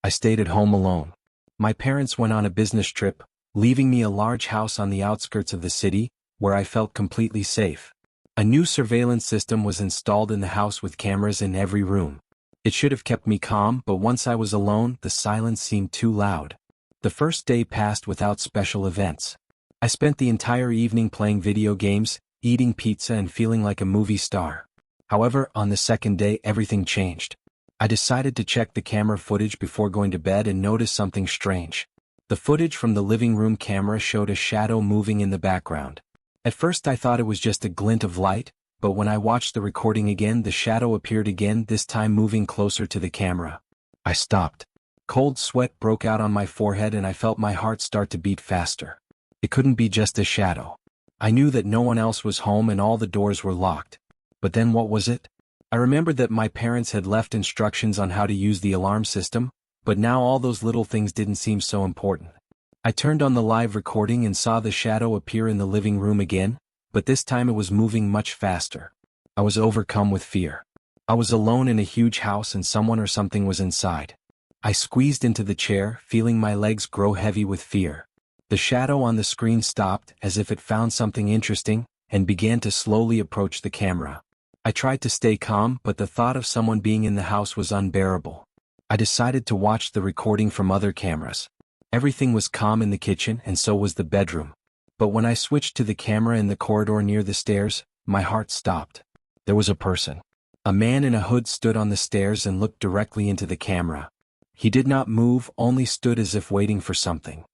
I stayed at home alone. My parents went on a business trip, leaving me a large house on the outskirts of the city, where I felt completely safe. A new surveillance system was installed in the house with cameras in every room. It should have kept me calm, but once I was alone, the silence seemed too loud. The first day passed without special events. I spent the entire evening playing video games, eating pizza and feeling like a movie star. However, on the second day everything changed. I decided to check the camera footage before going to bed and noticed something strange. The footage from the living room camera showed a shadow moving in the background. At first I thought it was just a glint of light, but when I watched the recording again the shadow appeared again, this time moving closer to the camera. I stopped. Cold sweat broke out on my forehead and I felt my heart start to beat faster. It couldn't be just a shadow. I knew that no one else was home and all the doors were locked. But then what was it? I remembered that my parents had left instructions on how to use the alarm system, but now all those little things didn't seem so important. I turned on the live recording and saw the shadow appear in the living room again, but this time it was moving much faster. I was overcome with fear. I was alone in a huge house and someone or something was inside. I squeezed into the chair, feeling my legs grow heavy with fear. The shadow on the screen stopped, as if it found something interesting, and began to slowly approach the camera. I tried to stay calm, but the thought of someone being in the house was unbearable. I decided to watch the recording from other cameras. Everything was calm in the kitchen and so was the bedroom. But when I switched to the camera in the corridor near the stairs, my heart stopped. There was a person. A man in a hood stood on the stairs and looked directly into the camera. He did not move, only stood as if waiting for something.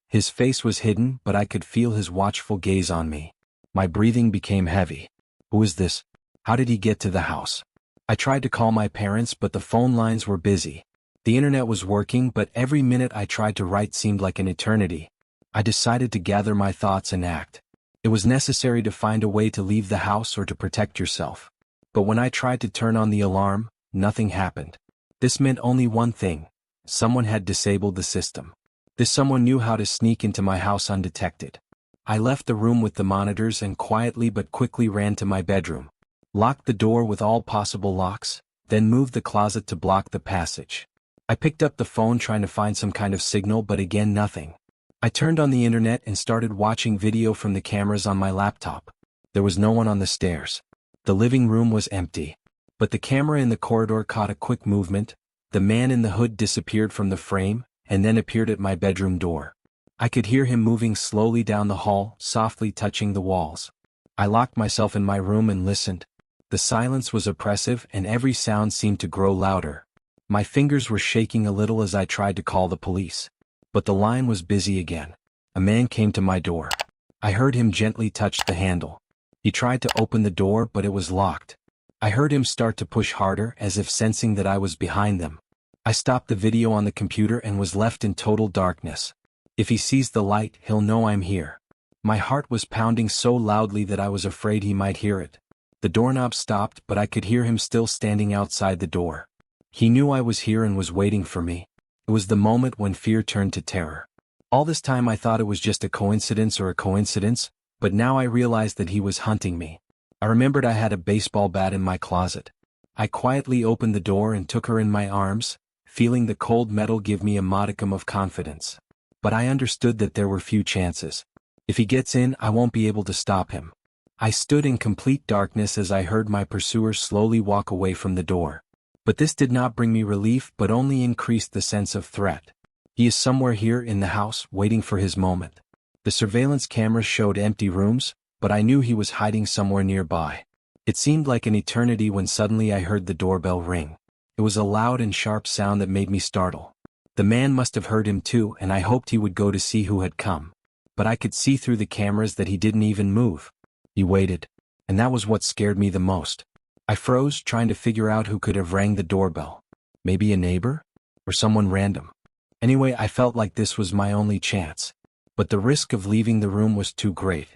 His face was hidden, but I could feel his watchful gaze on me. My breathing became heavy. Who is this? How did he get to the house? I tried to call my parents, but the phone lines were busy. The internet was working, but every minute I tried to write seemed like an eternity. I decided to gather my thoughts and act. It was necessary to find a way to leave the house or to protect yourself. But when I tried to turn on the alarm, nothing happened. This meant only one thing. Someone had disabled the system. This someone knew how to sneak into my house undetected. I left the room with the monitors and quietly but quickly ran to my bedroom. Locked the door with all possible locks, then moved the closet to block the passage. I picked up the phone trying to find some kind of signal, but again nothing. I turned on the internet and started watching video from the cameras on my laptop. There was no one on the stairs. The living room was empty. But the camera in the corridor caught a quick movement. The man in the hood disappeared from the frame, and then appeared at my bedroom door. I could hear him moving slowly down the hall, softly touching the walls. I locked myself in my room and listened. The silence was oppressive and every sound seemed to grow louder. My fingers were shaking a little as I tried to call the police. But the line was busy again. A man came to my door. I heard him gently touch the handle. He tried to open the door, but it was locked. I heard him start to push harder, as if sensing that I was behind them. I stopped the video on the computer and was left in total darkness. If he sees the light, he'll know I'm here. My heart was pounding so loudly that I was afraid he might hear it. The doorknob stopped, but I could hear him still standing outside the door. He knew I was here and was waiting for me. It was the moment when fear turned to terror. All this time I thought it was just a coincidence, but now I realized that he was hunting me. I remembered I had a baseball bat in my closet. I quietly opened the door and took her in my arms, feeling the cold metal give me a modicum of confidence. But I understood that there were few chances. If he gets in, I won't be able to stop him. I stood in complete darkness as I heard my pursuer slowly walk away from the door. But this did not bring me relief, but only increased the sense of threat. He is somewhere here in the house, waiting for his moment. The surveillance cameras showed empty rooms, but I knew he was hiding somewhere nearby. It seemed like an eternity when suddenly I heard the doorbell ring. It was a loud and sharp sound that made me startle. The man must have heard him too, and I hoped he would go to see who had come. But I could see through the cameras that he didn't even move. He waited. And that was what scared me the most. I froze, trying to figure out who could have rang the doorbell. Maybe a neighbor? Or someone random. Anyway, I felt like this was my only chance. But the risk of leaving the room was too great.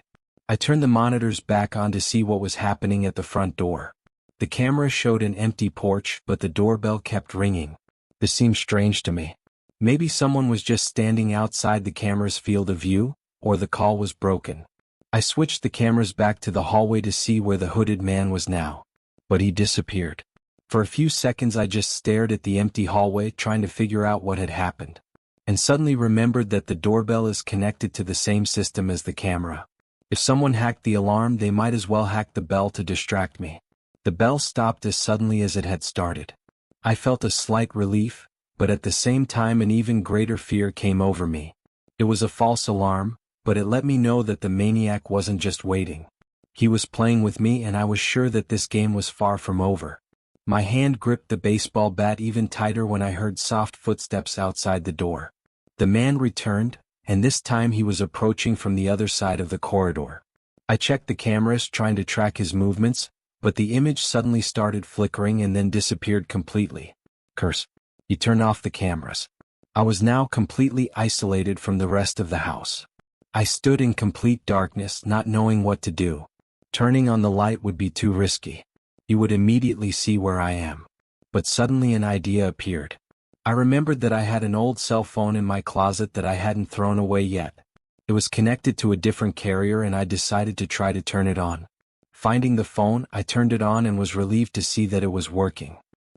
I turned the monitors back on to see what was happening at the front door. The camera showed an empty porch, but the doorbell kept ringing. This seemed strange to me. Maybe someone was just standing outside the camera's field of view, or the call was broken. I switched the cameras back to the hallway to see where the hooded man was now. But he disappeared. For a few seconds I just stared at the empty hallway trying to figure out what had happened. And suddenly remembered that the doorbell is connected to the same system as the camera. If someone hacked the alarm, they might as well hack the bell to distract me. The bell stopped as suddenly as it had started. I felt a slight relief, but at the same time an even greater fear came over me. It was a false alarm, but it let me know that the maniac wasn't just waiting. He was playing with me, and I was sure that this game was far from over. My hand gripped the baseball bat even tighter when I heard soft footsteps outside the door. The man returned, and this time he was approaching from the other side of the corridor. I checked the cameras trying to track his movements, but the image suddenly started flickering and then disappeared completely. Curse. He turned off the cameras. I was now completely isolated from the rest of the house. I stood in complete darkness, not knowing what to do. Turning on the light would be too risky. You would immediately see where I am. But suddenly an idea appeared. I remembered that I had an old cell phone in my closet that I hadn't thrown away yet. It was connected to a different carrier, and I decided to try to turn it on. Finding the phone, I turned it on and was relieved to see that it was working.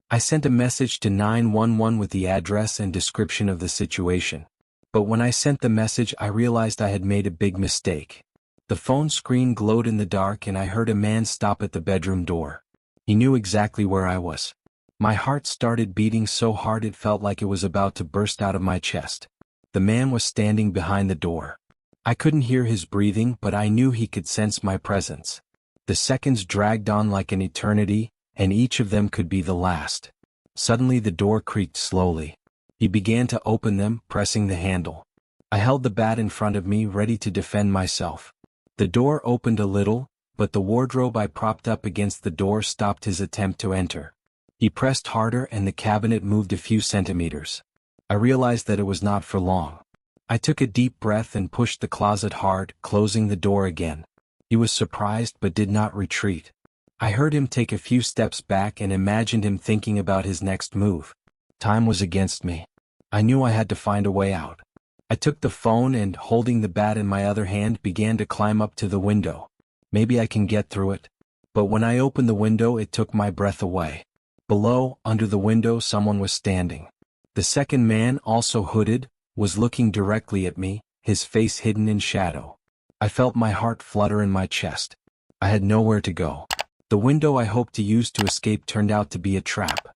I sent a message to 911 with the address and description of the situation. But when I sent the message, I realized I had made a big mistake. The phone screen glowed in the dark, and I heard a man stop at the bedroom door. He knew exactly where I was. My heart started beating so hard it felt like it was about to burst out of my chest. The man was standing behind the door. I couldn't hear his breathing, but I knew he could sense my presence. The seconds dragged on like an eternity, and each of them could be the last. Suddenly the door creaked slowly. He began to open them, pressing the handle. I held the bat in front of me, ready to defend myself. The door opened a little, but the wardrobe I propped up against the door stopped his attempt to enter. He pressed harder and the cabinet moved a few centimeters. I realized that it was not for long. I took a deep breath and pushed the closet hard, closing the door again. He was surprised but did not retreat. I heard him take a few steps back and imagined him thinking about his next move. Time was against me. I knew I had to find a way out. I took the phone and, holding the bat in my other hand, began to climb up to the window. Maybe I can get through it. But when I opened the window, it took my breath away. Below, under the window, someone was standing. The second man, also hooded, was looking directly at me, his face hidden in shadow. I felt my heart flutter in my chest. I had nowhere to go. The window I hoped to use to escape turned out to be a trap.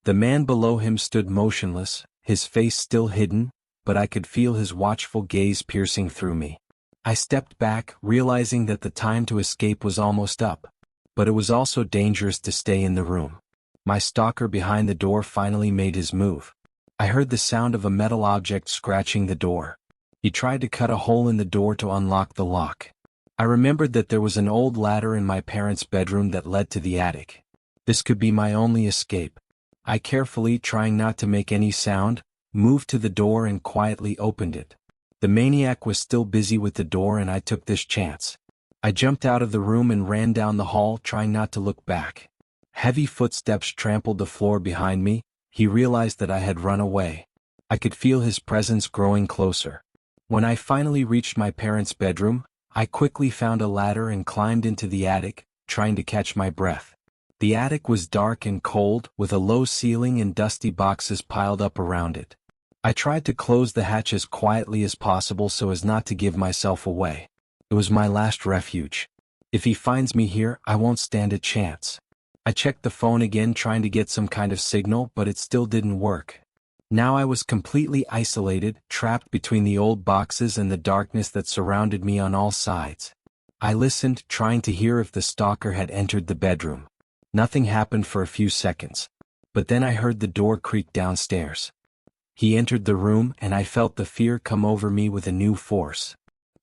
The man below him stood motionless, his face still hidden, but I could feel his watchful gaze piercing through me. I stepped back, realizing that the time to escape was almost up. But it was also dangerous to stay in the room. My stalker behind the door finally made his move. I heard the sound of a metal object scratching the door. He tried to cut a hole in the door to unlock the lock. I remembered that there was an old ladder in my parents' bedroom that led to the attic. This could be my only escape. I carefully, trying not to make any sound, moved to the door and quietly opened it. The maniac was still busy with the door, and I took this chance. I jumped out of the room and ran down the hall, trying not to look back. Heavy footsteps trampled the floor behind me. He realized that I had run away. I could feel his presence growing closer. When I finally reached my parents' bedroom, I quickly found a ladder and climbed into the attic, trying to catch my breath. The attic was dark and cold, with a low ceiling and dusty boxes piled up around it. I tried to close the hatch as quietly as possible so as not to give myself away. It was my last refuge. If he finds me here, I won't stand a chance. I checked the phone again, trying to get some kind of signal, but it still didn't work. Now I was completely isolated, trapped between the old boxes and the darkness that surrounded me on all sides. I listened, trying to hear if the stalker had entered the bedroom. Nothing happened for a few seconds. But then I heard the door creak downstairs. He entered the room, and I felt the fear come over me with a new force.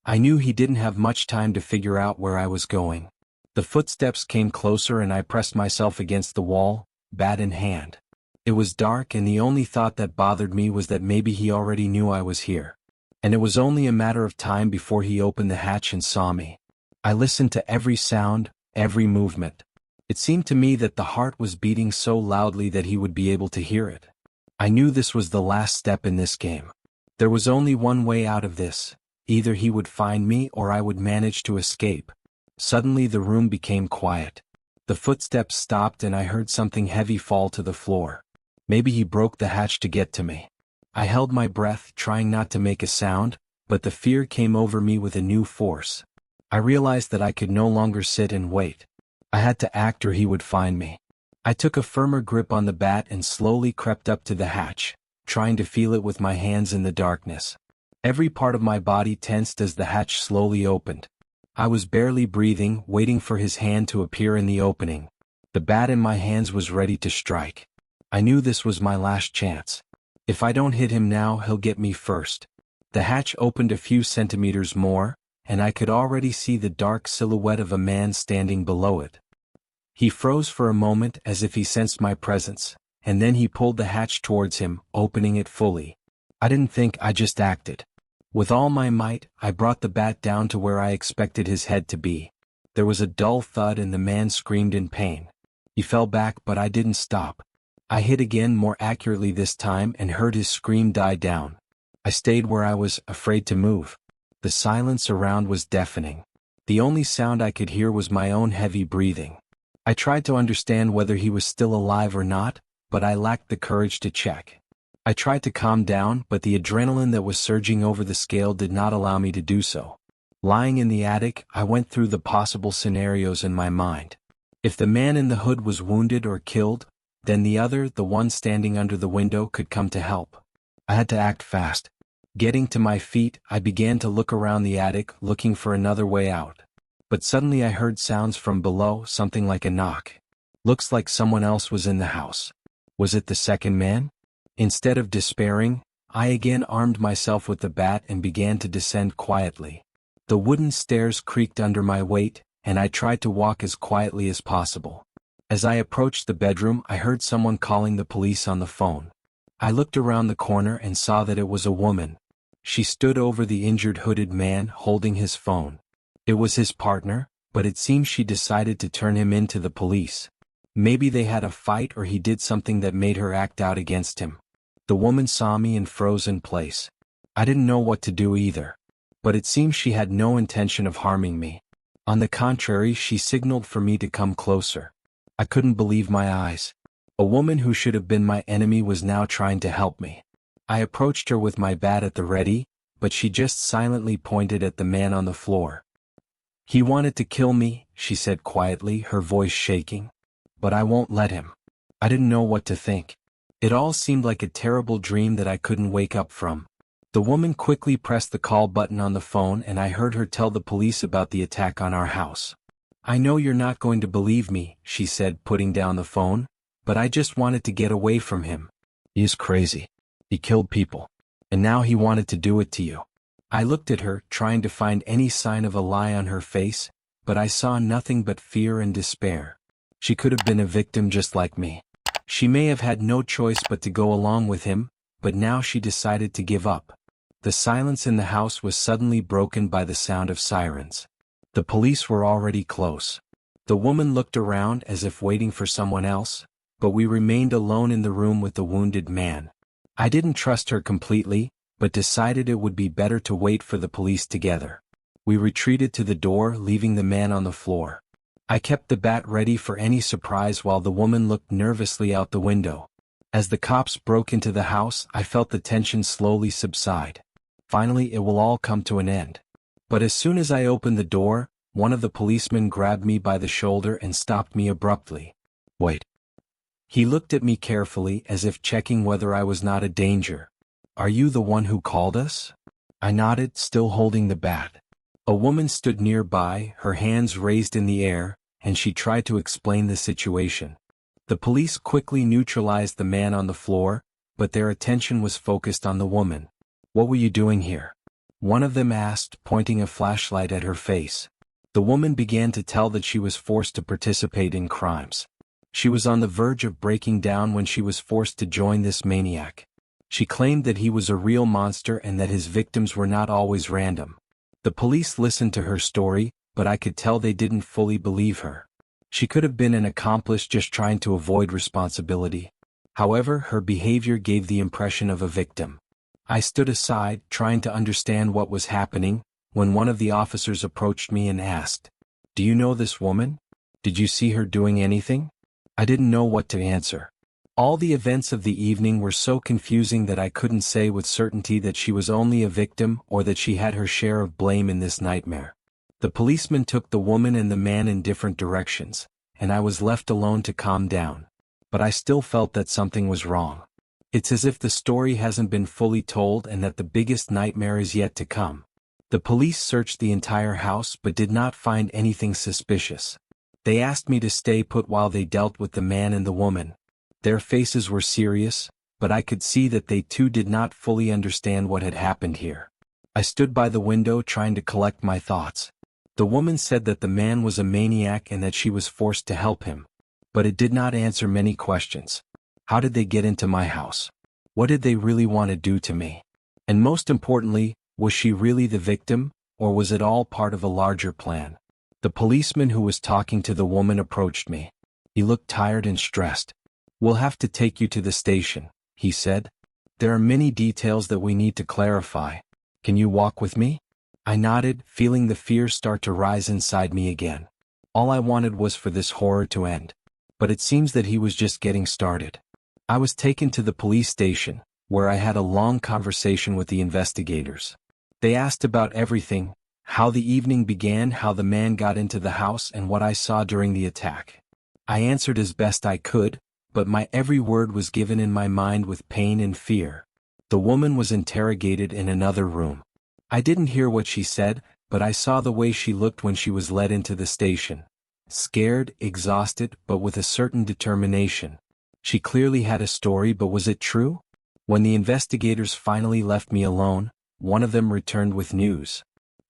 I knew he didn't have much time to figure out where I was going. The footsteps came closer, and I pressed myself against the wall, bat in hand. It was dark, and the only thought that bothered me was that maybe he already knew I was here. And it was only a matter of time before he opened the hatch and saw me. I listened to every sound, every movement. It seemed to me that the heart was beating so loudly that he would be able to hear it. I knew this was the last step in this game. There was only one way out of this. Either he would find me or I would manage to escape. Suddenly the room became quiet. The footsteps stopped and I heard something heavy fall to the floor. Maybe he broke the hatch to get to me. I held my breath, trying not to make a sound, but the fear came over me with a new force. I realized that I could no longer sit and wait. I had to act or he would find me. I took a firmer grip on the bat and slowly crept up to the hatch, trying to feel it with my hands in the darkness. Every part of my body tensed as the hatch slowly opened. I was barely breathing, waiting for his hand to appear in the opening. The bat in my hands was ready to strike. I knew this was my last chance. If I don't hit him now, he'll get me first. The hatch opened a few centimeters more, and I could already see the dark silhouette of a man standing below it. He froze for a moment as if he sensed my presence, and then he pulled the hatch towards him, opening it fully. I didn't think, I just acted. With all my might, I brought the bat down to where I expected his head to be. There was a dull thud and the man screamed in pain. He fell back, but I didn't stop. I hit again, more accurately this time, and heard his scream die down. I stayed where I was, afraid to move. The silence around was deafening. The only sound I could hear was my own heavy breathing. I tried to understand whether he was still alive or not, but I lacked the courage to check. I tried to calm down, but the adrenaline that was surging over the scale did not allow me to do so. Lying in the attic, I went through the possible scenarios in my mind. If the man in the hood was wounded or killed, then the other, the one standing under the window, could come to help. I had to act fast. Getting to my feet, I began to look around the attic, looking for another way out. But suddenly I heard sounds from below, something like a knock. Looks like someone else was in the house. Was it the second man? Instead of despairing, I again armed myself with the bat and began to descend quietly. The wooden stairs creaked under my weight, and I tried to walk as quietly as possible. As I approached the bedroom, I heard someone calling the police on the phone. I looked around the corner and saw that it was a woman. She stood over the injured hooded man, holding his phone. It was his partner, but it seems she decided to turn him in to the police. Maybe they had a fight or he did something that made her act out against him. The woman saw me and froze in place. I didn't know what to do either. But it seems she had no intention of harming me. On the contrary, she signaled for me to come closer. I couldn't believe my eyes. A woman who should have been my enemy was now trying to help me. I approached her with my bat at the ready, but she just silently pointed at the man on the floor. He wanted to kill me, she said quietly, her voice shaking. But I won't let him. I didn't know what to think. It all seemed like a terrible dream that I couldn't wake up from. The woman quickly pressed the call button on the phone and I heard her tell the police about the attack on our house. I know you're not going to believe me, she said, putting down the phone, but I just wanted to get away from him. He's crazy. He killed people. And now he wanted to do it to you. I looked at her, trying to find any sign of a lie on her face, but I saw nothing but fear and despair. She could have been a victim just like me. She may have had no choice but to go along with him, but now she decided to give up. The silence in the house was suddenly broken by the sound of sirens. The police were already close. The woman looked around as if waiting for someone else, but we remained alone in the room with the wounded man. I didn't trust her completely, but decided it would be better to wait for the police together. We retreated to the door, leaving the man on the floor. I kept the bat ready for any surprise while the woman looked nervously out the window. As the cops broke into the house, I felt the tension slowly subside. Finally, it will all come to an end. But as soon as I opened the door, one of the policemen grabbed me by the shoulder and stopped me abruptly. Wait. He looked at me carefully as if checking whether I was not a danger. Are you the one who called us? I nodded, still holding the bat. A woman stood nearby, her hands raised in the air, and she tried to explain the situation. The police quickly neutralized the man on the floor, but their attention was focused on the woman. What were you doing here? One of them asked, pointing a flashlight at her face. The woman began to tell that she was forced to participate in crimes. She was on the verge of breaking down when she was forced to join this maniac. She claimed that he was a real monster and that his victims were not always random. The police listened to her story, but I could tell they didn't fully believe her. She could have been an accomplice just trying to avoid responsibility. However, her behavior gave the impression of a victim. I stood aside, trying to understand what was happening, when one of the officers approached me and asked, "Do you know this woman?" Did you see her doing anything? I didn't know what to answer. All the events of the evening were so confusing that I couldn't say with certainty that she was only a victim or that she had her share of blame in this nightmare. The policeman took the woman and the man in different directions, and I was left alone to calm down. But I still felt that something was wrong. It's as if the story hasn't been fully told and that the biggest nightmare is yet to come. The police searched the entire house but did not find anything suspicious. They asked me to stay put while they dealt with the man and the woman. Their faces were serious, but I could see that they too did not fully understand what had happened here. I stood by the window trying to collect my thoughts. The woman said that the man was a maniac and that she was forced to help him. But it did not answer many questions. How did they get into my house? What did they really want to do to me? And most importantly, was she really the victim, or was it all part of a larger plan? The policeman who was talking to the woman approached me. He looked tired and stressed. "We'll have to take you to the station," he said. "There are many details that we need to clarify. Can you walk with me?" I nodded, feeling the fear start to rise inside me again. All I wanted was for this horror to end. But it seems that he was just getting started. I was taken to the police station, where I had a long conversation with the investigators. They asked about everything: how the evening began, how the man got into the house, and what I saw during the attack. I answered as best I could, but my every word was given in my mind with pain and fear. The woman was interrogated in another room. I didn't hear what she said, but I saw the way she looked when she was led into the station. Scared, exhausted, but with a certain determination. She clearly had a story, but was it true? When the investigators finally left me alone, one of them returned with news.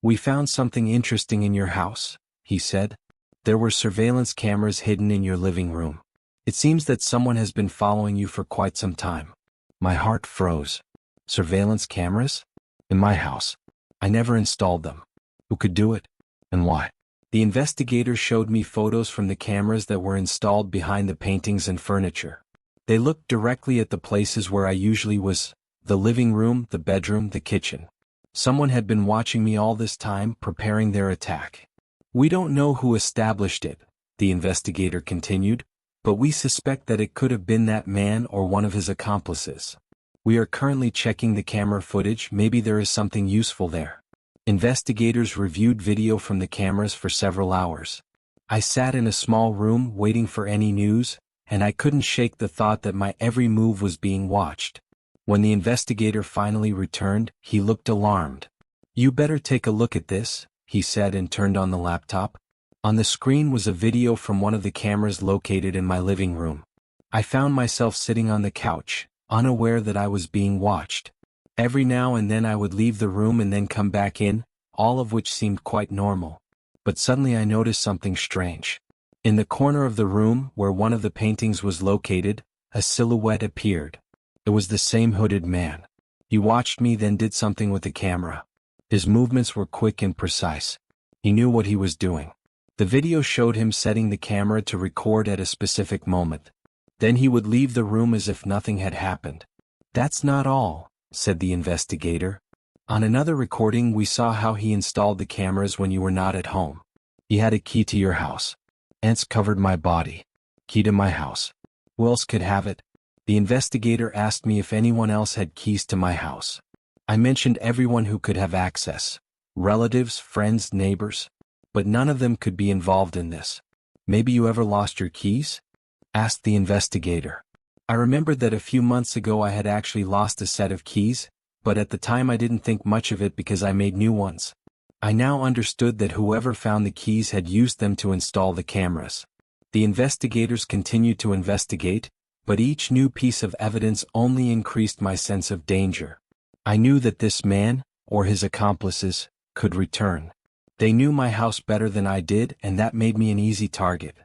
"We found something interesting in your house," he said. "There were surveillance cameras hidden in your living room. It seems that someone has been following you for quite some time." My heart froze. Surveillance cameras? In my house? I never installed them. Who could do it? And why? The investigator showed me photos from the cameras that were installed behind the paintings and furniture. They looked directly at the places where I usually was: the living room, the bedroom, the kitchen. Someone had been watching me all this time, preparing their attack. "We don't know who established it," the investigator continued, "but we suspect that it could have been that man or one of his accomplices. We are currently checking the camera footage. Maybe there is something useful there." Investigators reviewed video from the cameras for several hours. I sat in a small room waiting for any news, and I couldn't shake the thought that my every move was being watched. When the investigator finally returned, he looked alarmed. "You better take a look at this," he said, and turned on the laptop. On the screen was a video from one of the cameras located in my living room. I found myself sitting on the couch, unaware that I was being watched. Every now and then I would leave the room and then come back in, all of which seemed quite normal. But suddenly I noticed something strange. In the corner of the room, where one of the paintings was located, a silhouette appeared. It was the same hooded man. He watched me, then did something with the camera. His movements were quick and precise. He knew what he was doing. The video showed him setting the camera to record at a specific moment. Then he would leave the room as if nothing had happened. "That's not all," said the investigator. "On another recording we saw how he installed the cameras when you were not at home. He had a key to your house. Ants covered my body. Key to my house. Who else could have it?" The investigator asked me if anyone else had keys to my house. I mentioned everyone who could have access. Relatives, friends, neighbors. But none of them could be involved in this. "Maybe you ever lost your keys?" asked the investigator. I remembered that a few months ago I had actually lost a set of keys, but at the time I didn't think much of it because I made new ones. I now understood that whoever found the keys had used them to install the cameras. The investigators continued to investigate, but each new piece of evidence only increased my sense of danger. I knew that this man, or his accomplices, could return. They knew my house better than I did, and that made me an easy target.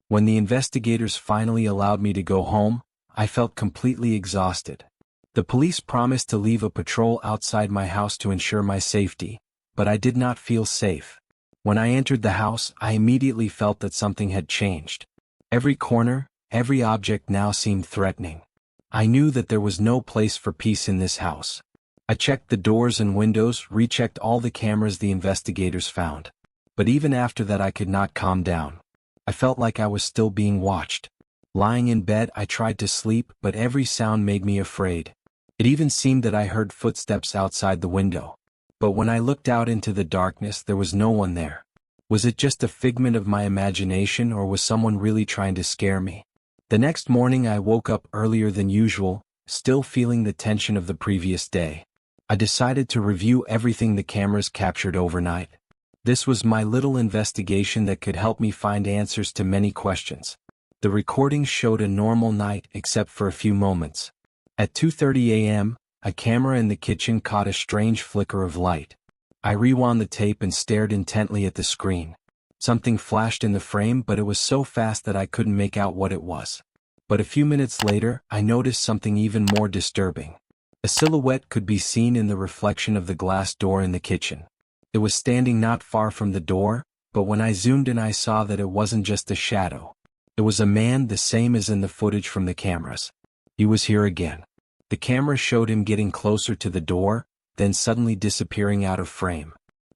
When the investigators finally allowed me to go home, I felt completely exhausted. The police promised to leave a patrol outside my house to ensure my safety, but I did not feel safe. When I entered the house, I immediately felt that something had changed. Every corner, every object now seemed threatening. I knew that there was no place for peace in this house. I checked the doors and windows, rechecked all the cameras the investigators found. But even after that I could not calm down. I felt like I was still being watched. Lying in bed, I tried to sleep, but every sound made me afraid. It even seemed that I heard footsteps outside the window. But when I looked out into the darkness, there was no one there. Was it just a figment of my imagination, or was someone really trying to scare me? The next morning I woke up earlier than usual, still feeling the tension of the previous day. I decided to review everything the cameras captured overnight. This was my little investigation that could help me find answers to many questions. The recordings showed a normal night except for a few moments. At 2:30 a.m., a camera in the kitchen caught a strange flicker of light. I rewound the tape and stared intently at the screen. Something flashed in the frame, but it was so fast that I couldn't make out what it was. But a few minutes later, I noticed something even more disturbing. A silhouette could be seen in the reflection of the glass door in the kitchen. It was standing not far from the door, but when I zoomed in I saw that it wasn't just a shadow. It was a man, the same as in the footage from the cameras. He was here again. The camera showed him getting closer to the door, then suddenly disappearing out of frame.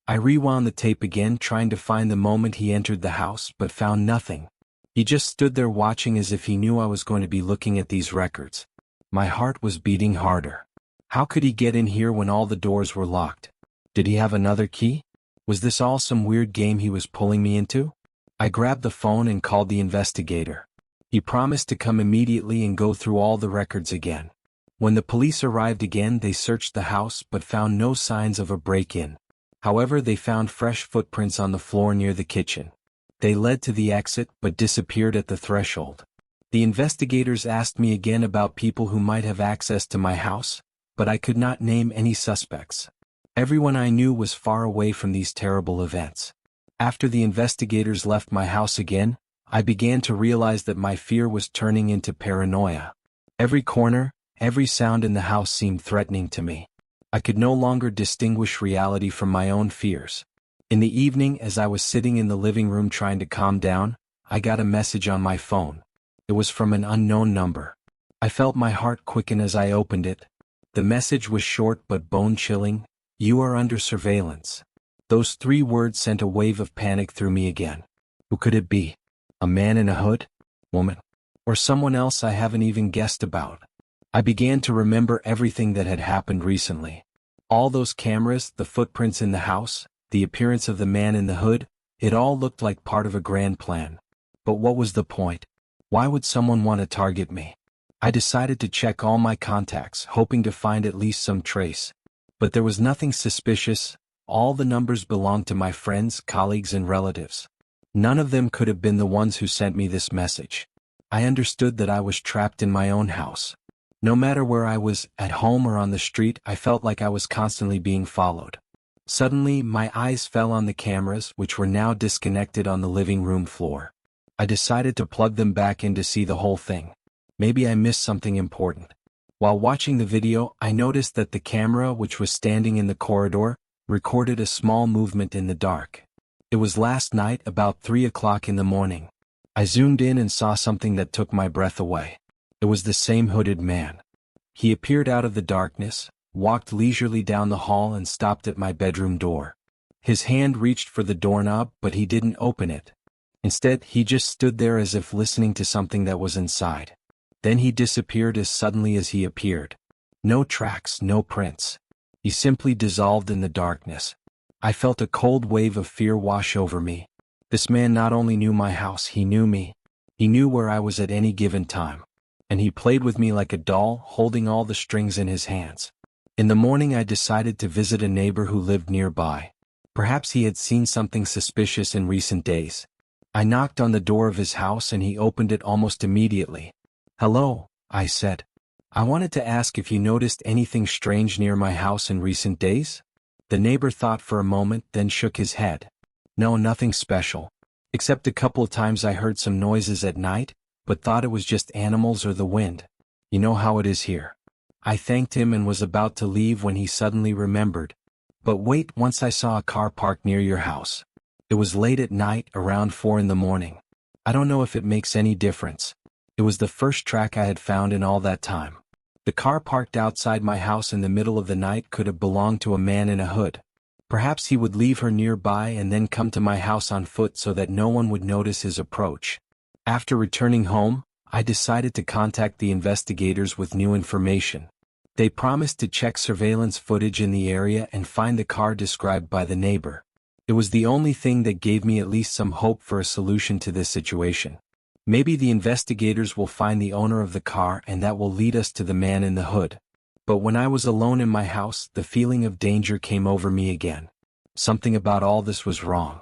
I rewound the tape again, trying to find the moment he entered the house, but found nothing. He just stood there watching as if he knew I was going to be looking at these records. My heart was beating harder. How could he get in here when all the doors were locked? Did he have another key? Was this all some weird game he was pulling me into? I grabbed the phone and called the investigator. He promised to come immediately and go through all the records again. When the police arrived again, they searched the house but found no signs of a break-in. However, they found fresh footprints on the floor near the kitchen. They led to the exit but disappeared at the threshold. The investigators asked me again about people who might have access to my house, but I could not name any suspects. Everyone I knew was far away from these terrible events. After the investigators left my house again, I began to realize that my fear was turning into paranoia. Every corner, every sound in the house seemed threatening to me. I could no longer distinguish reality from my own fears. In the evening, as I was sitting in the living room trying to calm down, I got a message on my phone. It was from an unknown number. I felt my heart quicken as I opened it. The message was short but bone-chilling. "You are under surveillance." Those 3 words sent a wave of panic through me again. Who could it be? A man in a hood? Woman? Or someone else I haven't even guessed about? I began to remember everything that had happened recently. All those cameras, the footprints in the house, the appearance of the man in the hood, it all looked like part of a grand plan. But what was the point? Why would someone want to target me? I decided to check all my contacts, hoping to find at least some trace. But there was nothing suspicious. All the numbers belonged to my friends, colleagues, and relatives. None of them could have been the ones who sent me this message. I understood that I was trapped in my own house. No matter where I was, at home or on the street, I felt like I was constantly being followed. Suddenly, my eyes fell on the cameras, which were now disconnected on the living room floor. I decided to plug them back in to see the whole thing. Maybe I missed something important. While watching the video, I noticed that the camera, which was standing in the corridor, recorded a small movement in the dark. It was last night, about 3 o'clock in the morning. I zoomed in and saw something that took my breath away. It was the same hooded man. He appeared out of the darkness, walked leisurely down the hall and stopped at my bedroom door. His hand reached for the doorknob, but he didn't open it. Instead, he just stood there as if listening to something that was inside. Then he disappeared as suddenly as he appeared. No tracks, no prints. He simply dissolved in the darkness. I felt a cold wave of fear wash over me. This man not only knew my house, he knew me. He knew where I was at any given time. And he played with me like a doll, holding all the strings in his hands. In the morning I decided to visit a neighbor who lived nearby. Perhaps he had seen something suspicious in recent days. I knocked on the door of his house and he opened it almost immediately. "Hello," I said. "I wanted to ask if you noticed anything strange near my house in recent days?" The neighbor thought for a moment, then shook his head. "No, nothing special. Except a couple of times I heard some noises at night, but thought it was just animals or the wind. You know how it is here." I thanked him and was about to leave when he suddenly remembered. "But wait, once I saw a car parked near your house. It was late at night, around 4 in the morning. I don't know if it makes any difference. It was the first track I had found in all that time. The car parked outside my house in the middle of the night could have belonged to a man in a hood. Perhaps he would leave her nearby and then come to my house on foot so that no one would notice his approach. After returning home, I decided to contact the investigators with new information. They promised to check surveillance footage in the area and find the car described by the neighbor. It was the only thing that gave me at least some hope for a solution to this situation. Maybe the investigators will find the owner of the car and that will lead us to the man in the hood. But when I was alone in my house, the feeling of danger came over me again. Something about all this was wrong.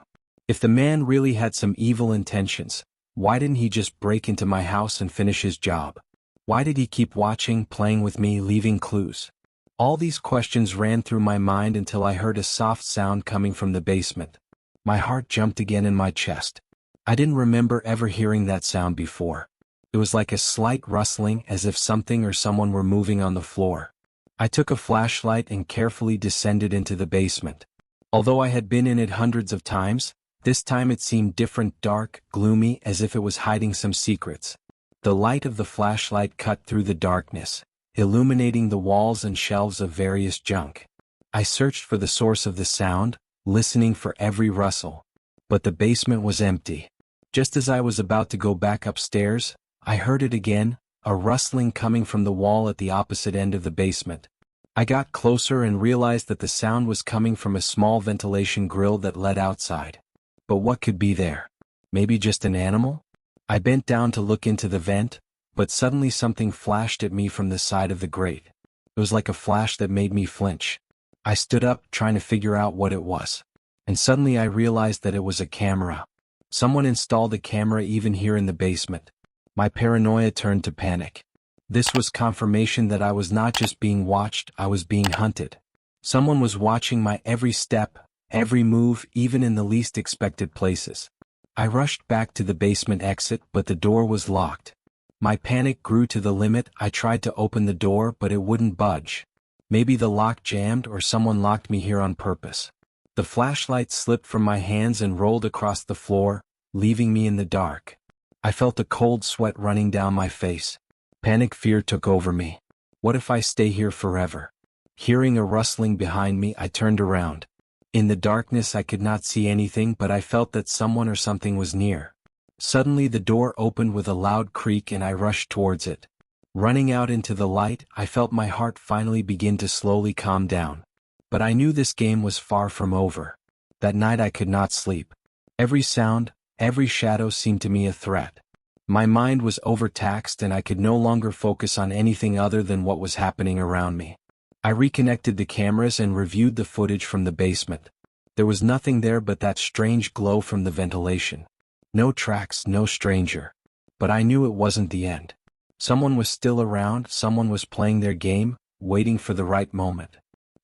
If the man really had some evil intentions, why didn't he just break into my house and finish his job? Why did he keep watching, playing with me, leaving clues? All these questions ran through my mind until I heard a soft sound coming from the basement. My heart jumped again in my chest. I didn't remember ever hearing that sound before. It was like a slight rustling, as if something or someone were moving on the floor. I took a flashlight and carefully descended into the basement. Although I had been in it hundreds of times, this time it seemed different, dark, gloomy, as if it was hiding some secrets. The light of the flashlight cut through the darkness, illuminating the walls and shelves of various junk. I searched for the source of the sound, listening for every rustle. But the basement was empty. Just as I was about to go back upstairs, I heard it again, a rustling coming from the wall at the opposite end of the basement. I got closer and realized that the sound was coming from a small ventilation grill that led outside. But what could be there? Maybe just an animal? I bent down to look into the vent, but suddenly something flashed at me from the side of the grate. It was like a flash that made me flinch. I stood up, trying to figure out what it was. And suddenly I realized that it was a camera. Someone installed a camera even here in the basement. My paranoia turned to panic. This was confirmation that I was not just being watched, I was being hunted. Someone was watching my every step, every move, even in the least expected places. I rushed back to the basement exit, but the door was locked. My panic grew to the limit. I tried to open the door, but it wouldn't budge. Maybe the lock jammed or someone locked me here on purpose. The flashlight slipped from my hands and rolled across the floor, leaving me in the dark. I felt a cold sweat running down my face. Panic fear took over me. What if I stay here forever? Hearing a rustling behind me, I turned around. In the darkness I could not see anything, but I felt that someone or something was near. Suddenly the door opened with a loud creak and I rushed towards it. Running out into the light, I felt my heart finally begin to slowly calm down. But I knew this game was far from over. That night I could not sleep. Every sound, every shadow seemed to me a threat. My mind was overtaxed and I could no longer focus on anything other than what was happening around me. I reconnected the cameras and reviewed the footage from the basement. There was nothing there but that strange glow from the ventilation. No tracks, no stranger. But I knew it wasn't the end. Someone was still around, someone was playing their game, waiting for the right moment.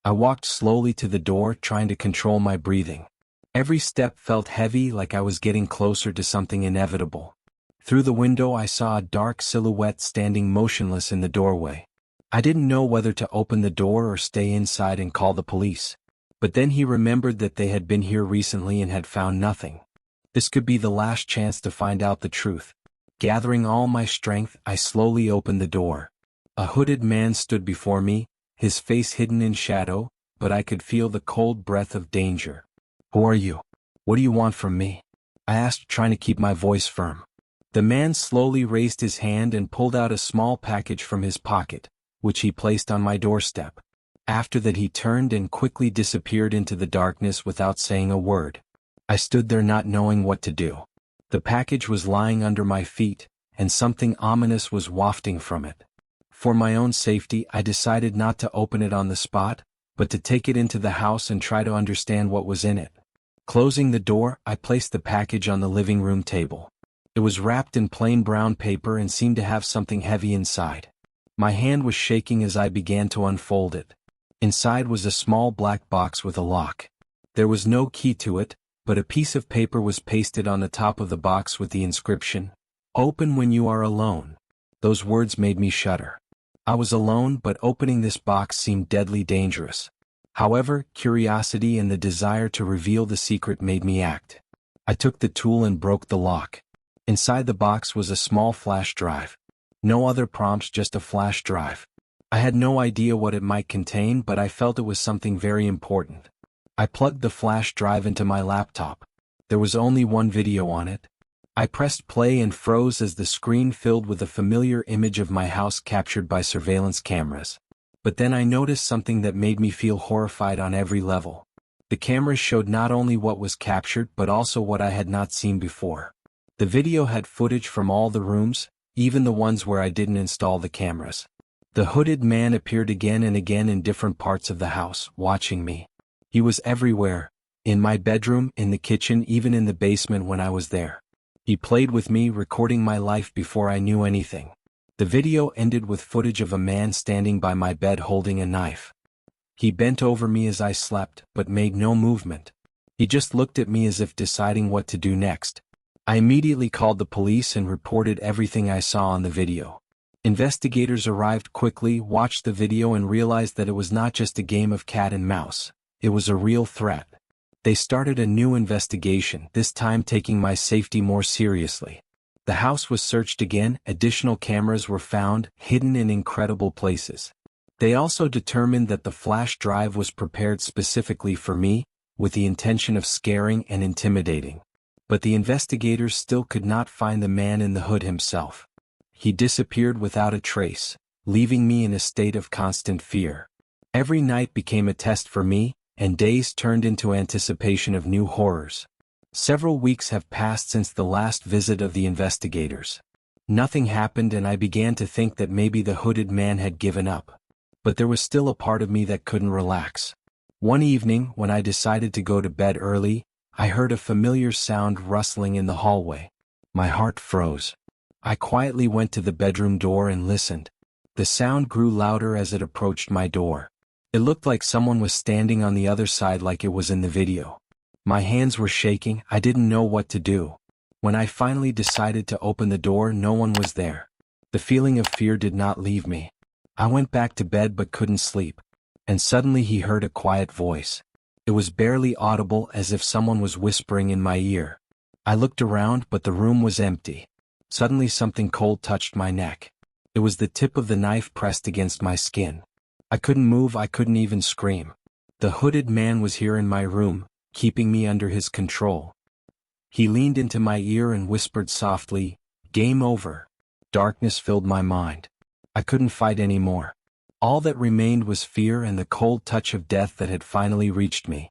I walked slowly to the door, trying to control my breathing. Every step felt heavy, like I was getting closer to something inevitable. Through the window I saw a dark silhouette standing motionless in the doorway. I didn't know whether to open the door or stay inside and call the police. But then he remembered that they had been here recently and had found nothing. This could be the last chance to find out the truth. Gathering all my strength, I slowly opened the door. A hooded man stood before me, his face hidden in shadow, but I could feel the cold breath of danger. "Who are you? What do you want from me?" I asked, trying to keep my voice firm. The man slowly raised his hand and pulled out a small package from his pocket, which he placed on my doorstep. After that he turned and quickly disappeared into the darkness without saying a word. I stood there not knowing what to do. The package was lying under my feet, and something ominous was wafting from it. For my own safety, I decided not to open it on the spot, but to take it into the house and try to understand what was in it. Closing the door, I placed the package on the living room table. It was wrapped in plain brown paper and seemed to have something heavy inside. My hand was shaking as I began to unfold it. Inside was a small black box with a lock. There was no key to it, but a piece of paper was pasted on the top of the box with the inscription, "Open when you are alone." Those words made me shudder. I was alone, but opening this box seemed deadly dangerous. However, curiosity and the desire to reveal the secret made me act. I took the tool and broke the lock. Inside the box was a small flash drive. No other prompts, just a flash drive. I had no idea what it might contain, but I felt it was something very important. I plugged the flash drive into my laptop. There was only one video on it. I pressed play and froze as the screen filled with a familiar image of my house captured by surveillance cameras. But then I noticed something that made me feel horrified on every level. The cameras showed not only what was captured but also what I had not seen before. The video had footage from all the rooms, even the ones where I didn't install the cameras. The hooded man appeared again and again in different parts of the house, watching me. He was everywhere, in my bedroom, in the kitchen, even in the basement when I was there. He played with me, recording my life before I knew anything. The video ended with footage of a man standing by my bed holding a knife. He bent over me as I slept, but made no movement. He just looked at me as if deciding what to do next. I immediately called the police and reported everything I saw on the video. Investigators arrived quickly, watched the video and realized that it was not just a game of cat and mouse. It was a real threat. They started a new investigation, this time taking my safety more seriously. The house was searched again, additional cameras were found, hidden in incredible places. They also determined that the flash drive was prepared specifically for me, with the intention of scaring and intimidating. But the investigators still could not find the man in the hood himself. He disappeared without a trace, leaving me in a state of constant fear. Every night became a test for me, and days turned into anticipation of new horrors. Several weeks have passed since the last visit of the investigators. Nothing happened and I began to think that maybe the hooded man had given up. But there was still a part of me that couldn't relax. One evening, when I decided to go to bed early, I heard a familiar sound rustling in the hallway. My heart froze. I quietly went to the bedroom door and listened. The sound grew louder as it approached my door. It looked like someone was standing on the other side like it was in the video. My hands were shaking, I didn't know what to do. When I finally decided to open the door, no one was there. The feeling of fear did not leave me. I went back to bed but couldn't sleep. And suddenly he heard a quiet voice. It was barely audible, as if someone was whispering in my ear. I looked around but the room was empty. Suddenly something cold touched my neck. It was the tip of the knife pressed against my skin. I couldn't move, I couldn't even scream. The hooded man was here in my room, keeping me under his control. He leaned into my ear and whispered softly, "Game over." Darkness filled my mind. I couldn't fight anymore. All that remained was fear and the cold touch of death that had finally reached me.